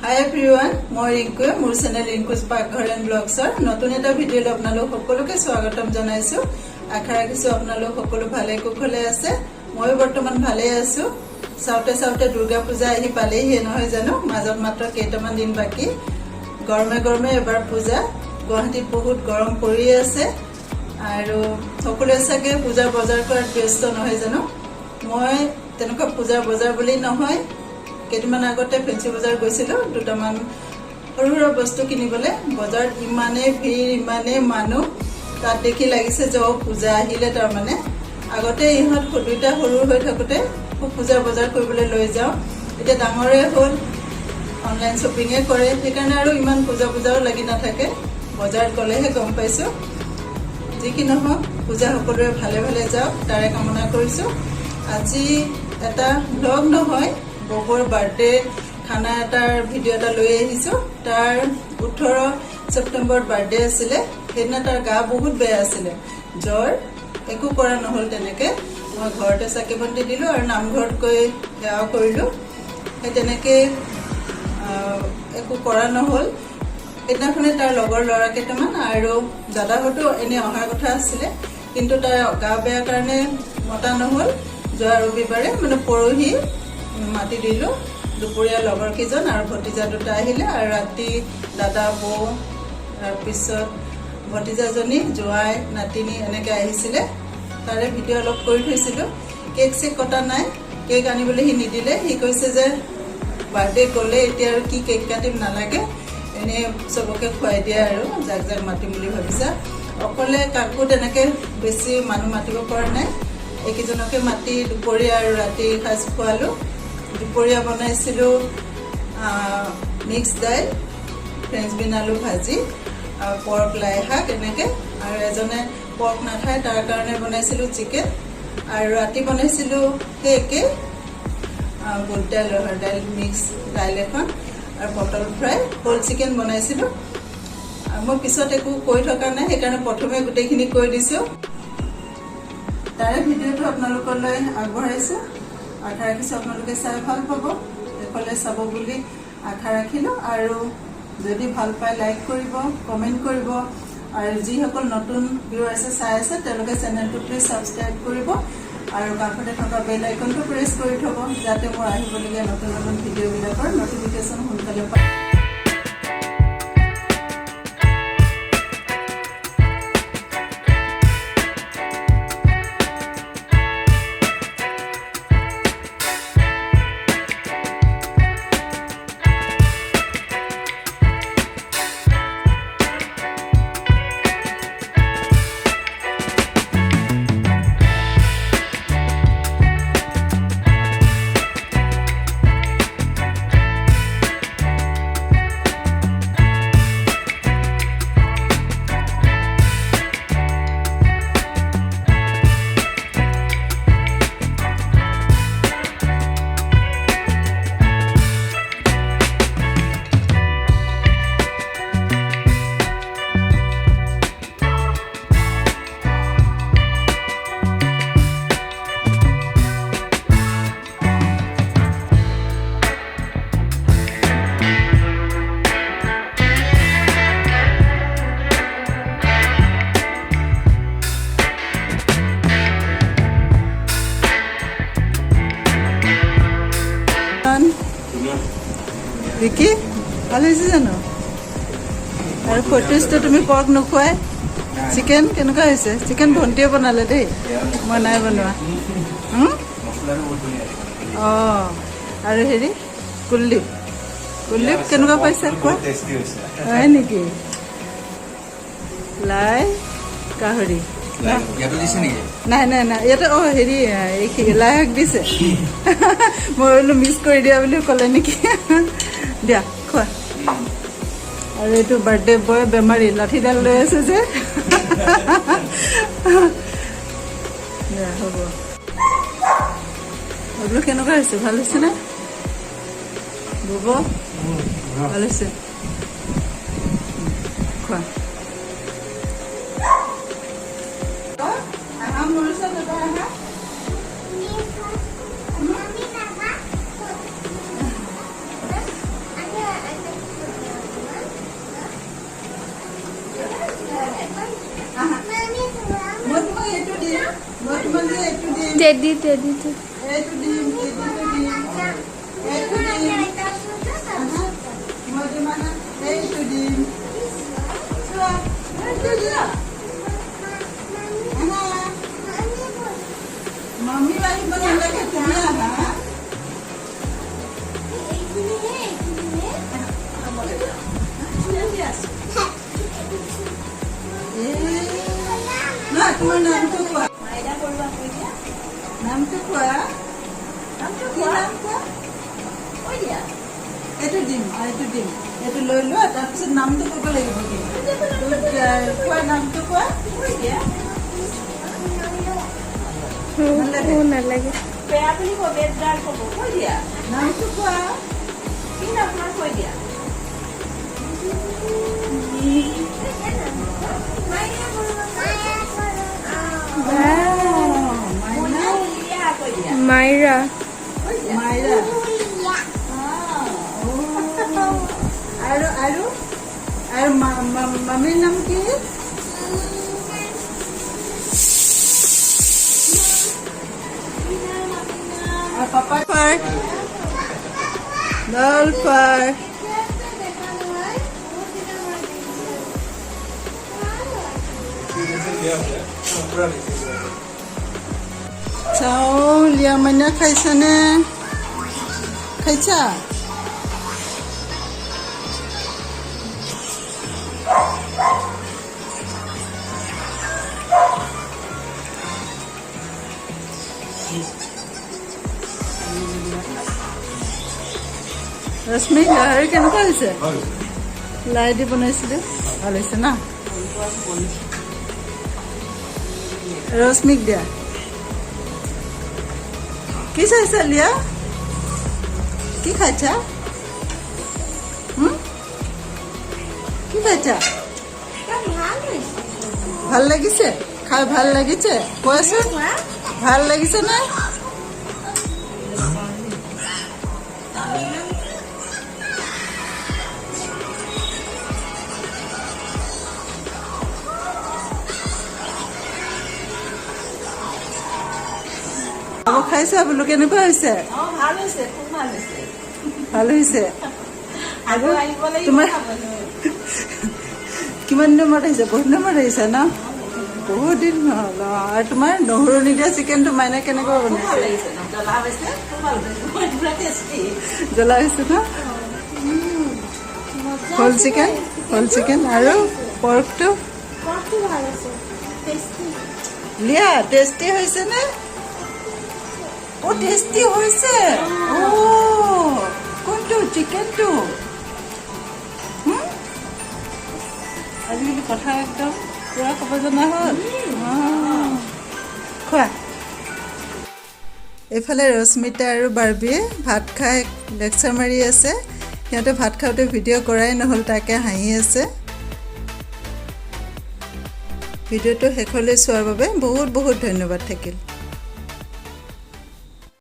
Hi everyone मैं रिंकु मोर channel रिंकुस पाकघर and ब्लग्सर Natun Etah video आपनालोक सकलोके स्वागतम जनाइছো आशा राखिছো आपनालोक सकलो भाले कुशले আছে মই বৰ্তমান ভালে আছো সাউতে সাউতে দুৰ্গা পূজা আহি পালেহি নহয় জানো মাজত মাত্ৰ কেইটামান দিন বাকি গৰমে গৰমে এবাৰ পূজা গুৱাহাটীত বহুত গৰম পৰি আছে আৰু সকলোৱে সাগে পূজা বজাৰ কৰাত ব্যস্ত নহয় জানো মই তেনেকুৱা পূজা বজাৰ বুলি নহয় কেইটামান আগতে ফেন্সি বজাৰ গৈছিলো দুটামান সৰুৰা বস্তু কিনিবলে বজাৰ ইমানে ভিৰ ইমানে মানুহ তাত দেখি লাগিছে যে পূজা আহিলে তাৰ মানে আগতে ইহত দুটা সৰু হৈ থাকোতে পূজা বজাৰ কৰিবলৈ লৈ যাও এতিয়া ডাঙৰে হ'ল অনলাইন শপিংয়ে কৰে সেইকাৰণে আৰু ইমান পূজা পূজাও লাগি নাথাকে বজাৰ গলেহে গম পাইছো যি কি নহওক পূজা সকলোৰে ভালে ভালে যাওক তাৰে কামনা কৰিছো আজি এটা ব্লগ নহয় ববৰ বাৰ্থডে খানা এটাৰ ভিডিও এটা লৈ আহিছো তাৰ 18 সেপ্টেম্বৰ বাৰ্থডে আছিল সেইদিনা তাৰ গা বহুত বেয়া আছিল জ্বৰ একো কৰা নহল তেনেকে মই ঘৰতে চাকি বন্তি দিলো আৰু নামঘৰত গৈ সেৱা কৰিলো সেই তেনেকে একো কৰা নহল এদিনাখনে তাৰ লগৰ ল'ৰা কেইটামান আৰু দাদাহঁতো এনে অহাৰ কথা আছিল কিন্তু তাৰ গা বেয়া কাৰণে মতা নহল যোৱা ৰবিবাৰে মানে পৰহি মাটি দিলো দুপৰীয়া লগৰ কিজন আৰু ভতিজা দুটা আহিলে আৰু ৰাতি দাদা বৌ তাৰ পিছত ভতিজাজনী জোৱাই নাতিনি এনেকে আহিছিলে তাৰে ভিডিও অলপ কৰি থৈছিলো কেক চেক কটা নাই কেক আনিবলৈ হি নিদিলে হি কৈছে যে বাৰ্থডে গলে এতিয়া আৰু কি কেক কাটিম নালাগে এনে সবকে খুৱাই দিয়া আৰু জাক জাক মাতিম বুলি ভাবিছা অকলে কাকো তেনেকে বেছি মানুহ মাতিব পৰা নাই একিজনকে মাতি দুপৰীয়া আৰু ৰাতি খাজ খোৱালো দুপৰীয়া বনাইছিলো মিক্স দাইল ফ্ৰেঞ্চ বিন আলু ভাজি পৰ্ক লাই শাক এনেকে আৰু এজনে পৰ্ক নাখায় তাৰ কাৰণে বনাইছিলো চিকেন আৰু ৰাতি বনাইছিলো কেকে বুটদাইল ৰহৰ দাইল মিক্স দাইল এখন আৰু পটল ফ্ৰাই হোল চিকেন বনাইছিলো আৰু মই পিছত একো কৈ থকা নাই সেইকাৰণে প্ৰথমে গোটেইখিনি কৈ দিছো তাৰে ভিডিওটো আপোনালোকলৈ আগবঢ়াইছো আশা ৰাখিছো আপোনালোকে চাই ভাল পাব এফালে চাব বুলি আশা ৰাখিলো আৰু যদি ভাল পায় লাইক কৰিব কমেন্ট কৰিব আৰু যিসকল নতুন ভিউয়াৰ্স চাই আছে তেওঁলোকে চেনেলটো প্লিজ সাবস্ক্ৰাইব কৰিব আৰু কাষতে থকা বেল আইকনটো প্ৰেছ কৰি থব যাতে মোৰ আহিবলগীয়া নতুন নতুন ভিডিওবিলাকৰ নটিফিকেশন সোনকালে পায় Vicky, ভালো আছে জানো আৰু ফটোজটো তুমি পৰ্ক নোখোৱাই চিকেন কেনেকুৱা হৈছে চিকেন ভন্টিয়ে বনালে দেই মই নাই বনোৱা আৰু হেৰি কুলদীপ কেনেকুৱা পাইছে কোৱা হয় নেকি লাই গাহৰি নাই নাই নাই ইয়াতে হেৰি লাই শাক দিছে মই বোলো মিছ কৰি দিয়া বুলি ক'লে নেকি দিয়া খোৱা আৰু এইটো বাৰ্থডে বয় বেমাৰী লাঠিডাল লৈ আছে যে হ'ব বোলো কেনেকুৱা হৈছে ভাল হৈছে নে বব ভাল হৈছে খোৱা টেডি এইটো দিম এইটো দিম মই তোমাক এইটো দিম চোৱা এইটো দিয়া मम्मी वाली बनाने के तुम्हें आना ना तुम्हारा नाम तो क्या नाम तो क्या এইটো দিম এইটো লৈ লোৱা তাৰপিছত নামটো ক'ব লাগিব কোৱা নামটো কোৱা নালাগে নামটো কোৱা মাইৰা মাইৰা আৰু মামীৰ নাম কি Papa far. Doll far. Ciao, liya manya kaisa ne? Kaisa? रश्मि गाहरी केनेকুৱা হৈছে লাই দি বনাইছিলে ভাল হৈছে না ৰশ্মিক দিয়া কি চাইছা লিয়া কি খাইছা কি খাইছা ভাল লাগিছে খাই ভাল লাগিছে কোৱাচোন ভাল লাগিছে না খাইছা বোলো কেনেকুৱা হৈছে ভাল হৈছে তোমাৰ কিমান দিনত আহিছে বহুত দিনত আহিছে ন বহুত দিন হ'ল আৰু তোমাৰ নহৰু নিদিয়া চিকেনটো মাইনা কেনেকুৱা বনাইছে জ্বলা হৈছে ন হোল চিকেন আৰু পৰ্কটো লিয়া টেষ্টি হৈছে নে ও টেষ্টি হৈছে ও কোনটো চিকেনটো আজিকালি কথা একদম পুৰা ক'ব জনা হ'ল খোৱা এইফালে ৰশ্মিতা আৰু বাৰ্বিয়ে ভাত খাই লেকচাৰ মাৰি আছে সিহঁতে ভাত খাওঁতে ভিডিঅ' কৰাই নহ'ল তাকে হাঁহি আছে ভিডিঅ'টো শেষলৈ চোৱাৰ বাবে বহুত বহুত ধন্যবাদ থাকিল